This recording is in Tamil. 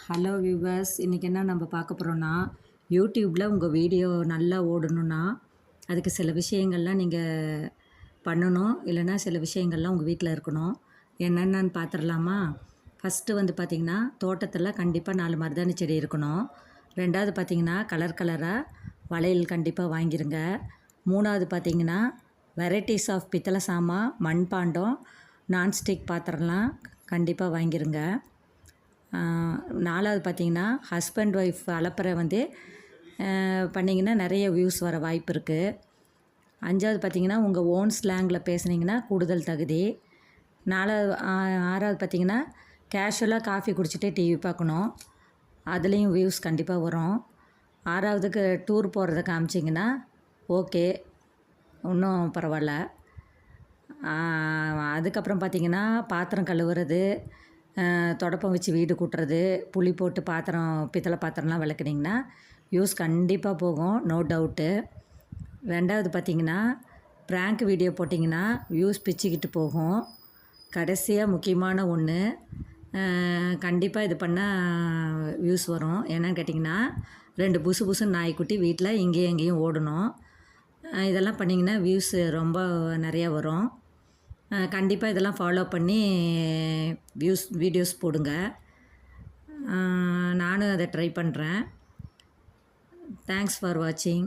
ஹலோ வியூவர்ஸ், இன்றைக்கி என்ன நம்ம பார்க்க போகிறோன்னா, யூடியூப்பில் உங்கள் வீடியோ நல்லா ஓடணுன்னா அதுக்கு சில விஷயங்கள்லாம் நீங்கள் பண்ணணும். இல்லைன்னா சில விஷயங்கள்லாம் உங்கள் வீட்டில் இருக்கணும். என்னென்னு பார்த்துடலாமா? ஃபஸ்ட்டு வந்து பார்த்திங்கன்னா, தோட்டத்தில் கண்டிப்பாக 4 மருதாணி செடி இருக்கணும். 2வது பார்த்திங்கன்னா, கலர் கலராக வளையல் கண்டிப்பாக வாங்கிருங்க. 3வது பார்த்திங்கன்னா, வெரைட்டிஸ் ஆஃப் பித்தளை சாமான், மண்பாண்டம், நான்ஸ்டிக் பாத்திரம்லாம் கண்டிப்பாக வாங்கிருங்க. 4வது பார்த்திங்கன்னா, ஹஸ்பண்ட் ஒய்ஃப் அலப்பறை வந்து பண்ணிங்கன்னா நிறைய வியூஸ் வர வாய்ப்பு இருக்குது. 5வது பார்த்திங்கன்னா, உங்கள் ஓன் ஸ்லாங்கில் பேசுனீங்கன்னா கூடுதல் தகுதி. 6வது பார்த்திங்கன்னா, கேஷுவலாக காஃபி குடிச்சிட்டே டிவி பார்க்கணும். அதுலேயும் வியூஸ் கண்டிப்பாக வரும். 6வதுக்கு டூர் போகிறத காமிச்சிங்கன்னா ஓகே, இன்னும் பரவாயில்ல. அதுக்கப்புறம் பார்த்திங்கன்னா, பாத்திரம் கழுவுறது, தொடப்பம் வச்சு வீடு கூட்டுறது, புளி போட்டு பாத்திரம், பித்தளை பாத்திரம்லாம் விளக்குனிங்கன்னா வியூஸ் கண்டிப்பாக போகும், நோ டவுட்டு. 2வது பார்த்திங்கன்னா, ப்ராங்க் வீடியோ போட்டிங்கன்னா வியூஸ் பிச்சுக்கிட்டு போகும். கடைசியாக முக்கியமான ஒன்று, கண்டிப்பாக இது பண்ணால் வியூஸ் வரும். என்னன்னு கேட்டிங்கன்னா, 2 புசு புசுன்னு நாய்க்குட்டி வீட்டில் இங்கேயும் எங்கேயும் ஓடணும். இதெல்லாம் பண்ணிங்கன்னா வியூஸ் ரொம்ப நிறையா வரும். கண்டிப்பாக இதெல்லாம் ஃபாலோ பண்ணி வீடியோஸ் போடுங்க. நானும் அதை ட்ரை பண்ணுறேன். தேங்க்ஸ் ஃபார் வாட்சிங்.